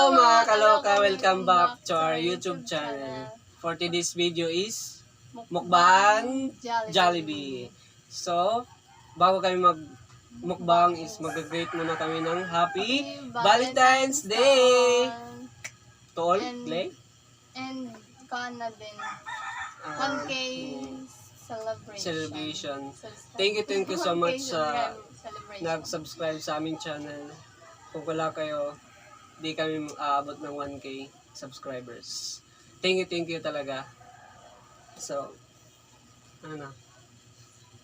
Hello mga kaloka, welcome back to our YouTube channel. For today's video is Mukbang Jollibee. So, bago kami mag-mukbang is mag-greet muna kami ng Happy Valentines Day! To all, play? And kana din. 1K celebration. Thank you so much sa nag-subscribe sa aming channel. Kung wala kayo, di kami aabot ng 1K subscribers. Thank you talaga. So, ano?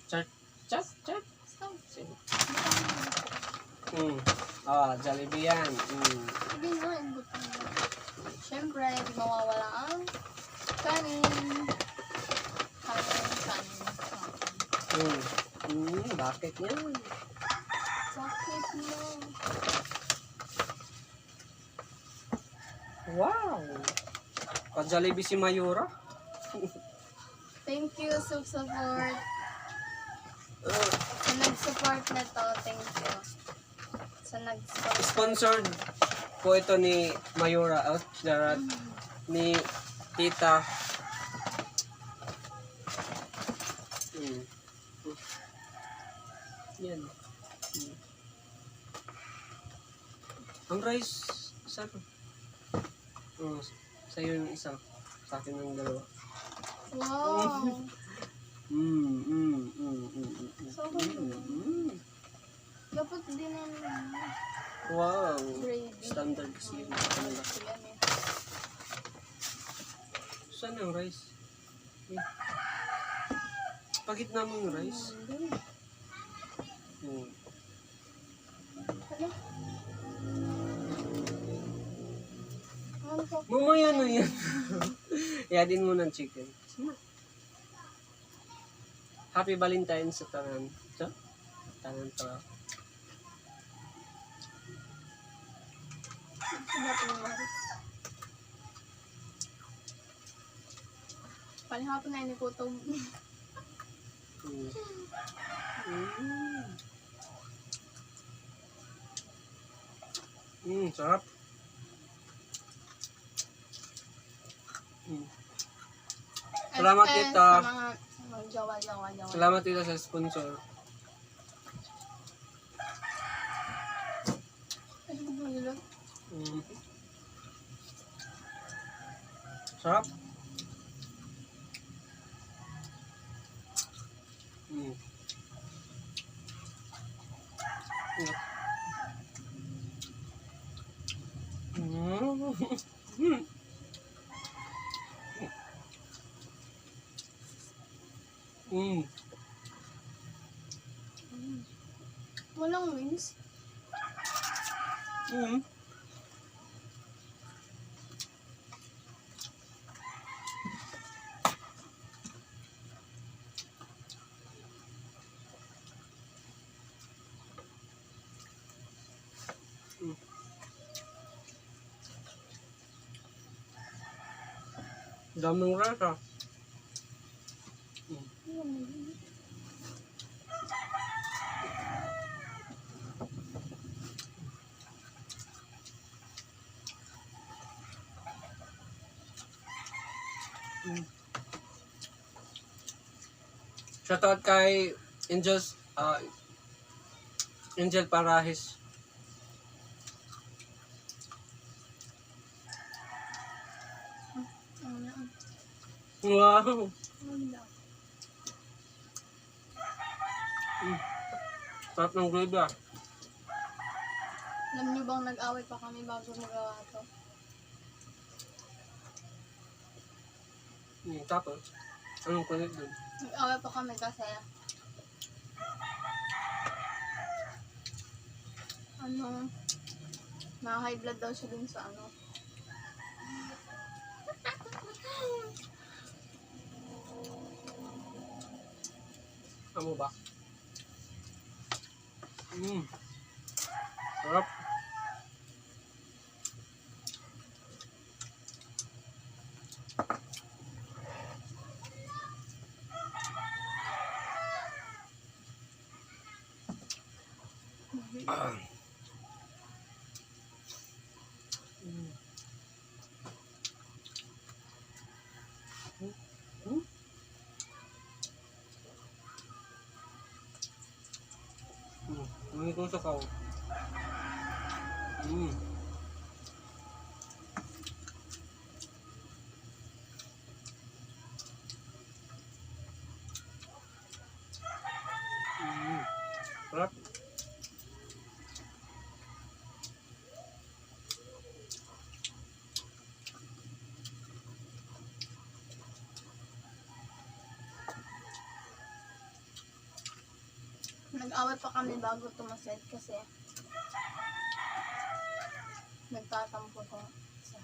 Chat. Jollibee yan. Hindi nga, ibutan mo. Siyempre, di mawawala ang kanin. Bakit yan? Bakit mo? Wow! Ka-Jollibee si Mayura. Thank you sa support. Sa nag-support na to, thank you. Sa nag-support. Sponsored po ito ni Mayura out Jarat ni Tita. Yan. Ang rice, saan? Sa'yo yung isa. Sa akin yung dalawa. Wow! So, dapat din naman. Wow! Gravy. Standard kasi yun. Saan yung rice? Pagitna mo yung rice. Mamaya na yan. Iadin mo ng chicken. Happy Valentines sa tanan. So, tanan pa. Palihapon na inikutom. Sarap. Salamat tita. Salamat tita sa sponsor. Sarap. Walang wings. Daming rasa. Shoutout kay Angel Parahis. Wow! Sarap ng gravy ah. Alam niyo bang nag-away pa kami bago magawa ito? Tapos, anong kulit dun? Nag-away pa kami kasi na-high blood daw siya dun sa Amo ba? Sarap. Mm. tukaw. Mm. Mm. Sarap. Nag-away pa kami bago tumaset kasi nagtatampo ko isa.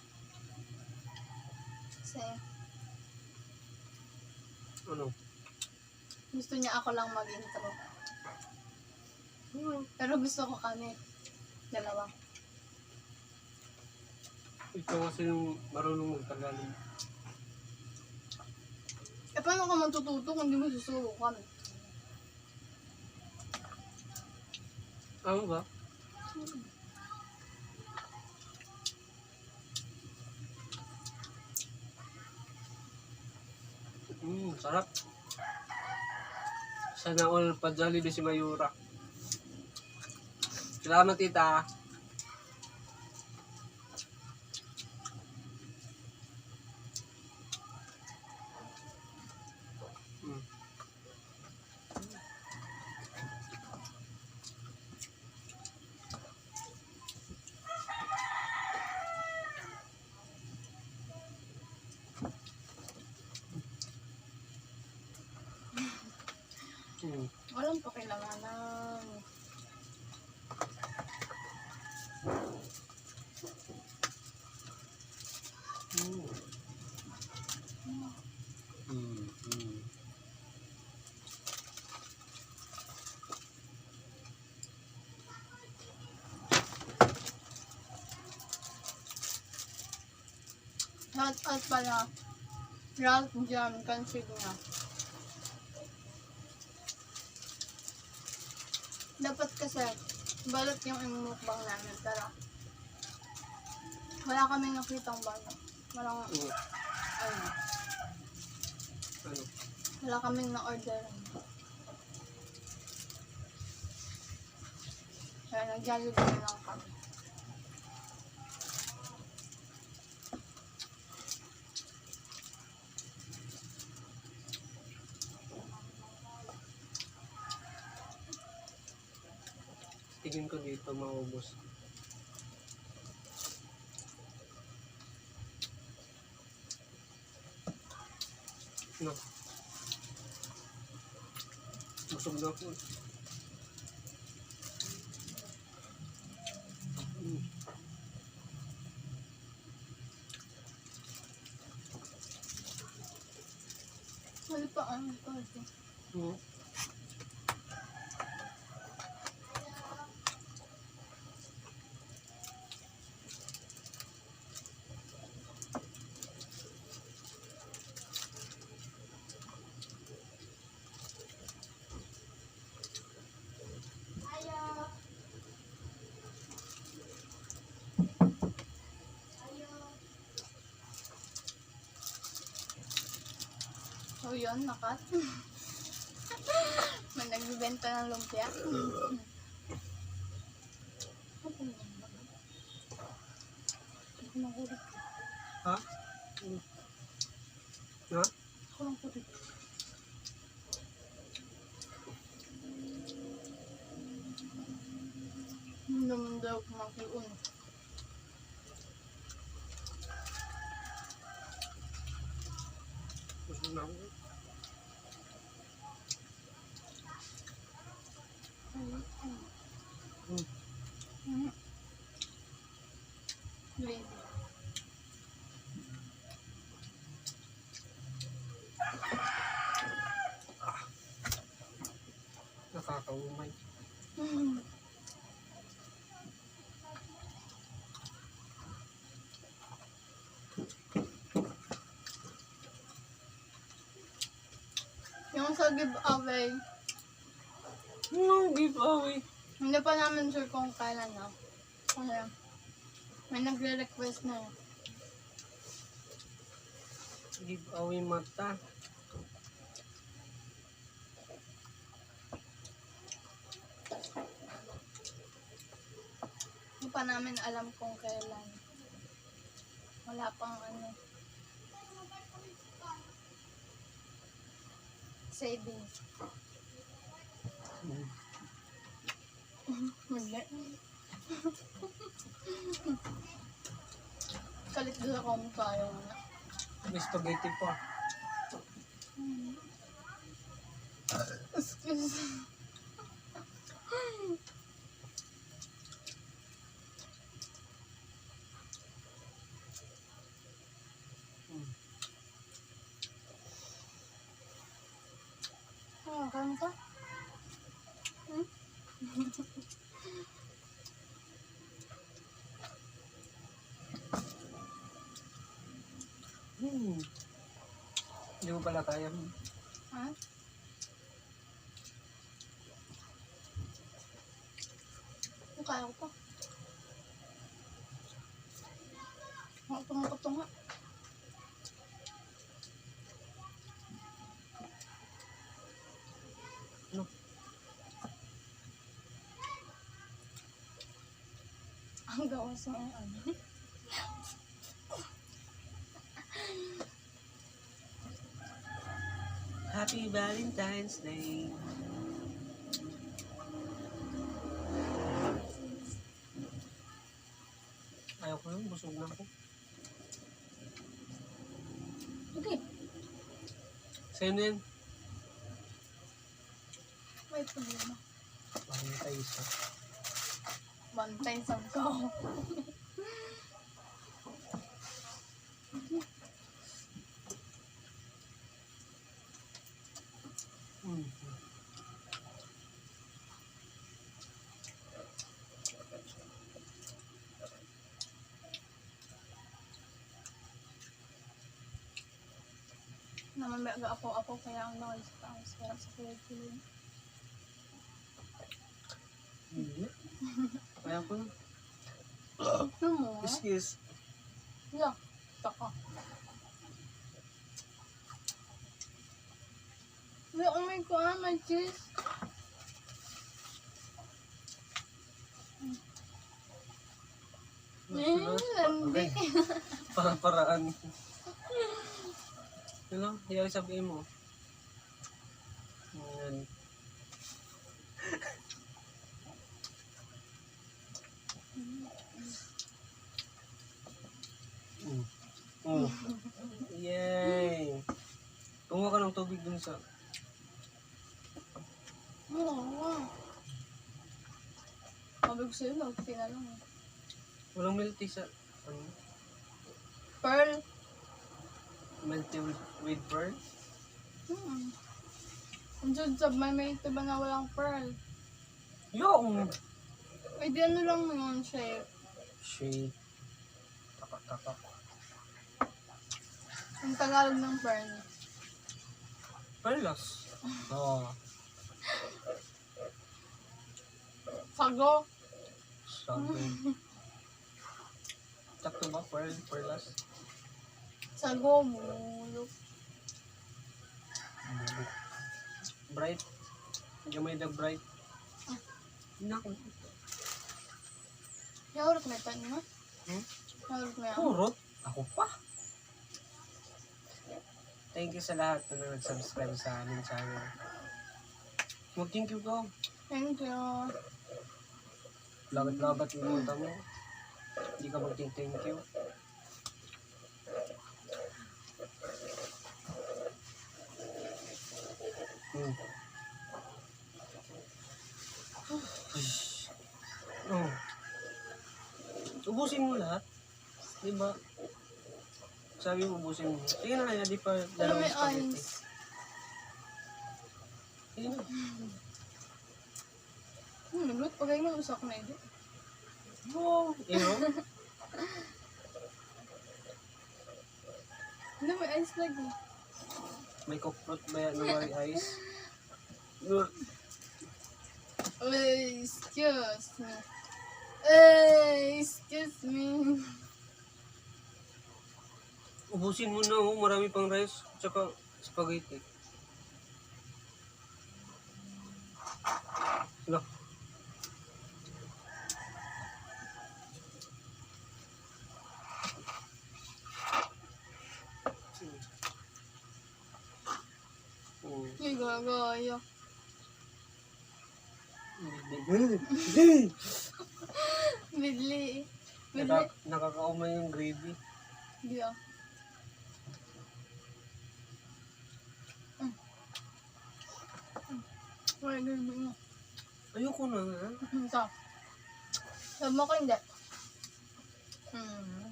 Kasi Ano? gusto niya ako lang mag-intro. Pero gusto ko kami. Dalawa. Ikaw kasi yung marunong magtagalog. Eh paano ka matututo kung di mo susubukan? Ano ba? Sarap. Sana all pa Jollibee si Mayura. Salamat, tita. Mm. Mm. Walang pakilaman. Mm. Mm. Mm. At pala, Ralph Jam, config na. Dapat kasi, balot yung imumukbang namin, pero wala kaming nakitang balot. Walang, Mm. ano, Ano? wala kaming na-order. Kaya nag-Jollibee lang kami. Tingin ko dito maubos. No. Busog na ako. Mm. Wala pa ang ito. Mm. So yun, nakat. May nagbibenta ng lumpia. Ha? Mm. Ha? Hindi naman daw kumakiun. Busog na ako. Mm. Gravy. Nakakaumay. Yung sa giveaway, Giveaway. hindi pa namin sure kung kailan na. Kasi may nagre-request na. Giveaway mata. pa namin alam kung kailan. Wala pang ano. Savings. Mali. Kalit doon ako kung tayo na. May spaghetti pa. Excuse. Kain ka? Hindi mo pala kaya. Ha? Kaya ko pa. Tunga-tunga. Ano? Ang gawas mo ano? Happy Valentines Day. Ayaw ko yung busog na ako. Okay. Sa'yo na yan. May problema. Bakit tayo isa? Bantay sa ko. Naman may aga-apo-apo kaya ang noise tapos kaya sa kilid-kilid. Hindi. Ayaw ko na. Ano mo? Excuse. Yeah. Taka. Oh my God, my cheese. Okay. Paraan. Ano? Yung sabihin mo. Yan. Yay! Kumuha ka ng tubig dun sa... Oo. Mabig sa'yo, nag-tea na lang. Walang milk tea sa... Ano? Pearl. Milk tea with pearl? Ang jud may tea ba na walang pearl? Yung! Ay, di ano lang yun, shake. Shake. Tapak-tapak. Ang Tagalog ng pearl. Perlas. Oo. Sago. Sabi. Sakto ba? Perlas? Sago, mulok. Bright. Gamay the bright. Naku. Yaurot may pan mo? Yaurot may ako. Kurot? Ako pa. Thank you sa lahat na nag-subscribe sa aming channel. Mag-thank you ko. Thank you. Lagat-lagat yung mata mo. Hindi ka mag-thank you. Oh. Ubusin mo lahat. Diba? Sabi mo ubusin mo. Sige na kaya, di pa Ano dalawang may spaghetti. eyes? Sige na. Nalut, pagay mo usak na ito. Oh, ino? Hindi, may eyes lagi. May cockroach ba yan na may ice? Uy, excuse me. Excuse me. Ubusin mo na, oh. Marami pang rice. Tsaka spaghetti. Look. Gagayo. Bidli. Bidli. Nakakaumay yung gravy. Hindi ah. Wala gravy mo. Ayoko na nga. Ito. Sabi mo ko hindi.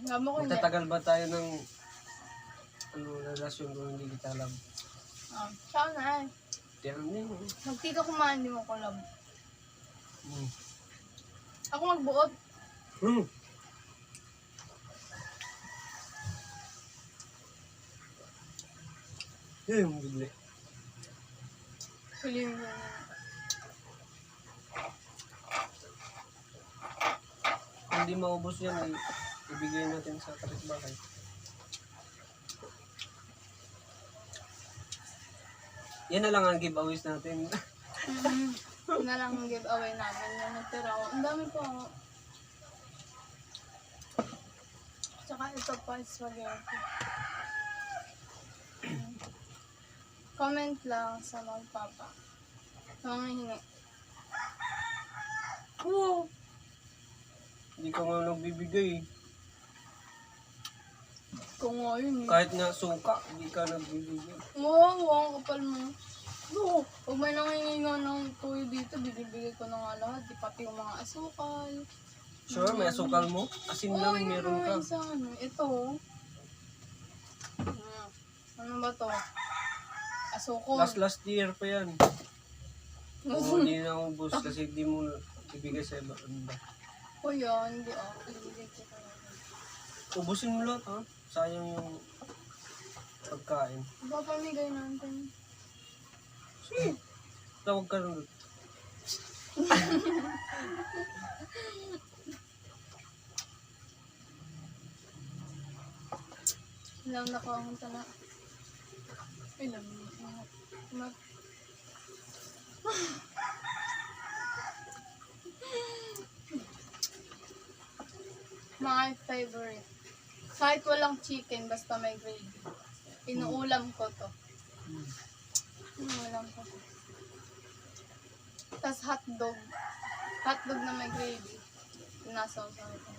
Sabi mo ko hindi. Magtatagal ba tayo ng relasyon kung hindi kita alam? Sana eh. Tiyan din. Magti ka kumain, hindi mo ko love. Hmm. Ako magbuot. Yan yung bigli. Piling ko. Kung hindi maubos yan, ibigay natin sa kapitbahay. Yan na lang ang giveaways natin. Na lang ang giveaway namin yung natira ko. Ang dami po ako. Tsaka ito pa, spaghetti. Comment lang sa magpapa. Sa mga hingi. Wow! Hindi ka nga nagbibigay. Kung nga yun eh. Kahit nga suka, hindi ka nagbibigay. Wow, ang kapal mo. No, pag may nangingi nga ng tuyo dito, binibigay ko na nga lahat. Di pati yung mga asukal. Sure, may asukal mo? Asin lang yun meron nga, ka. isa, ano, ito. Ano ba to? Asukol. Last year pa yan. Oo, hindi na ubos kasi hindi mo ibigay sa iba. O yan, hindi ako. Ibigay ko ka lang. Ubusin mo lahat ha. Sayang yung pagkain. Papamigay natin. Sige. Tawag ka rin. Alam na ko ang tala. Alam na. My favorite. Kahit walang chicken, basta may gravy. Inuulam ko to. Inuulam ko to. Tapos hotdog. Hotdog na may gravy. Pinasaw sa akin.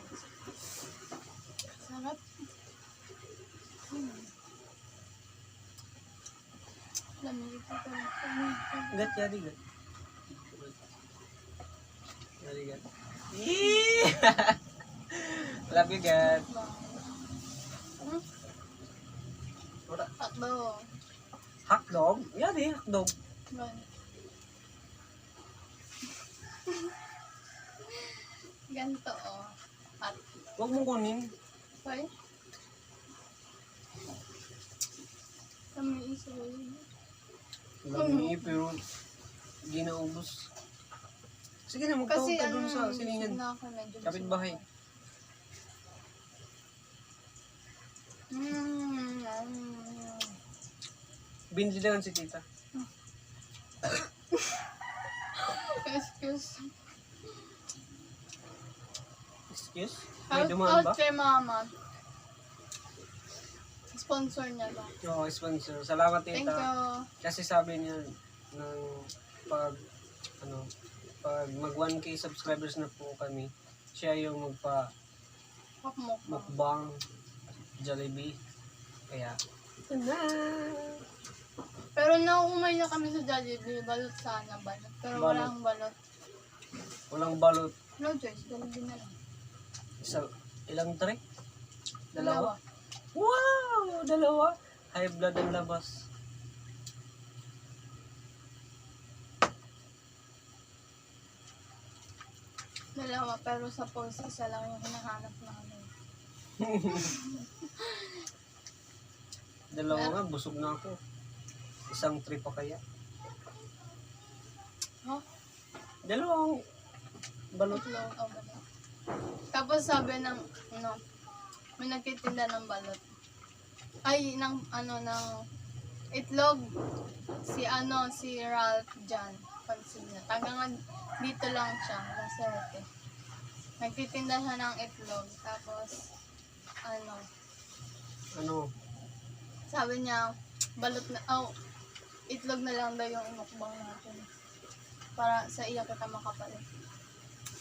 Sarap. Lamig ito talaga. Gat, yari gat. Yari gat. Love you, gat. Hotdog. Hotdog? Yari, hotdog. Ganito oh. Huwag mong kunin. Okay? Kami isa yun. Lagi pero hindi na ubos. Sige na, magtawag ka dun sa silingan. Kapitbahay. Binili lang si tita. Excuse. Excuse? May dumaan ba? Out kay mama. Sponsor niya ba? Oo, sponsor. Salamat Thank tita. you. Kasi sabi niya ng pag mag 1K subscribers na po kami, siya yung mukbang Jollibee. Kaya pero naumay na kami sa Jollibee, balot sana balot. Pero Balot. walang balot. walang balot. No choice, Jollibee na lang. Ilang tray? Dalawa? Wow! Dalawa? High blood ang labas. Dalawa, pero sa post, isa lang yung hinahanap namin. Dalawa nga, busog na ako. Isang tray pa kaya? Huh? Dalawang balot. Itlog, oh, balot. Tapos sabi ng, may nagtitinda ng balot. Ay, ng itlog. Si Ralph dyan. Pansin niya. Tagang dito lang siya, Laserte. Nagtitinda siya ng itlog. Tapos, Ano? sabi niya, balot na, itlog na lang daw yung imukbang natin. Para sa iya kita makapalit.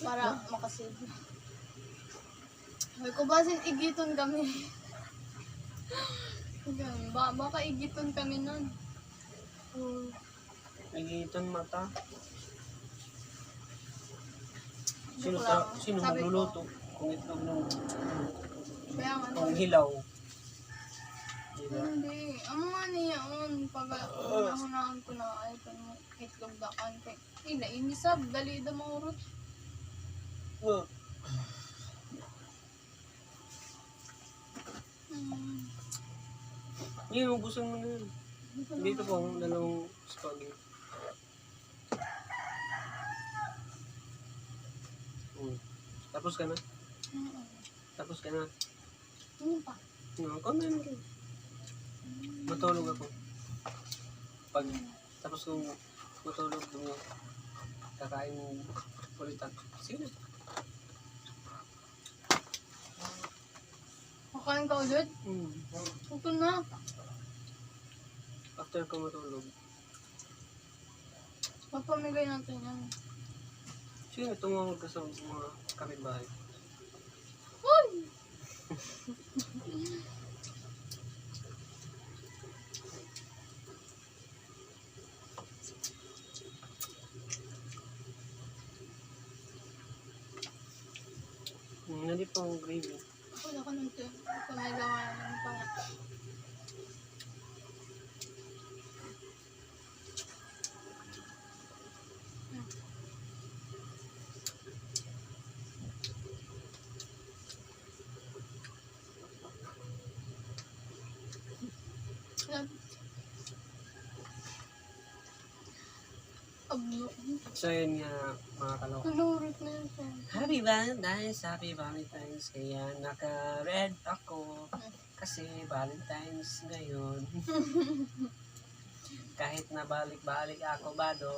Para makasave. Sabi ko, basin igiton kami. Baka igiton kami nun. Nagigitan mata. Joke lang. Sino Sabi ko, magluluto? Kung itlog ng kaya nga, kung hilaw. Diba? hindi. Ang mga niya pag nahunahan ko na ay kung itlog dakan kay inisab, dali da mga urot. Yun, ubusan mo na yun. Dito po, dalawang spaghetti. Tapos ka na? Tapos ka na? Ano pa? No, kumain ka. Matulog ako. Pag, tapos kung matulog, kakain ulit ako. Sige. Kakain ka ulit? Ito na. After ko matulog. Magpamigay natin yan. Sige, tumawag ka sa mga kapitbahay. Uy! Hindi pa ang gravy. Wala ka nung ito. May gawa naman pa nga. Ablo. So yun nga, mga kalok. Kalurit na yun siya. Happy Valentines, Happy Valentines. Kaya naka-red ako. Kasi Valentines ngayon. Kahit na balik-balik ako bado.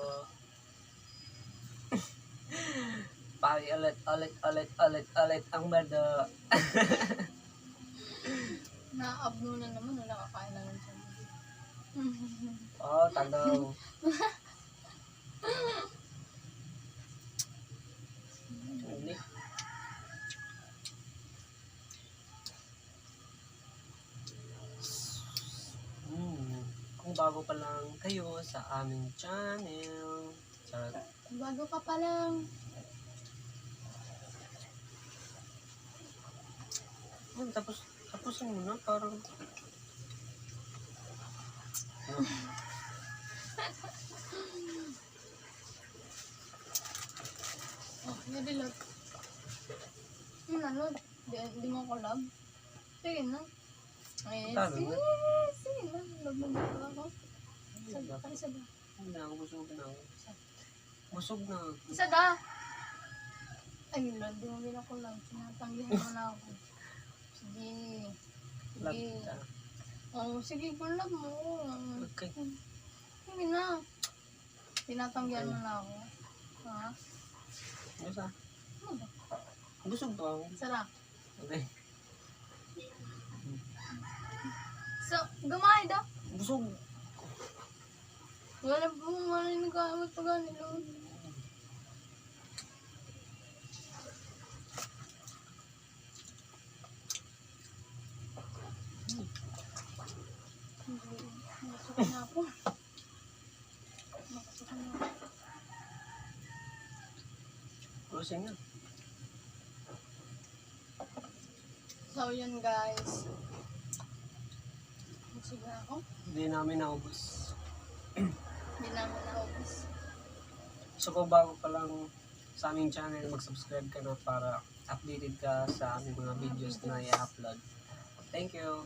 Pali ulit ang bado. Na-ablo na naman. Wala kakain na lang siya. Oh, tagaw. Kung bago pa lang kayo sa aming channel, Bago ka pa lang. tapusin mo na parang Oh, nililot. Ano? Di mo collab? Sige na. Ay, Tama sige. na. Sige na. Lagmamit ka ako. Isa ba? Hindi na ako, busog na ako. Busog na. Isa da. Ay, Lord, di mo binakulang. Sinatanggihan mo na ako. Sige. Sige. Lapta. Oh, sige, collab mo. Okay. Sige na. Tinatanggihan mo na ako. Ha? Basta. Ano ba? Busog pa ako. Sarap. Okay. So, gamay daw. Busog. Wala po, wala yung nagkamot pa gani, Lord. Nakasukan na ako. Nakasukan na ako. Closing na. So, yun guys. Sige ako. Hindi namin naubos. Hindi namin naubos. So kung bago pa lang sa aming channel, mag-subscribe ka na para updated ka sa aming mga videos na i-upload. Thank you!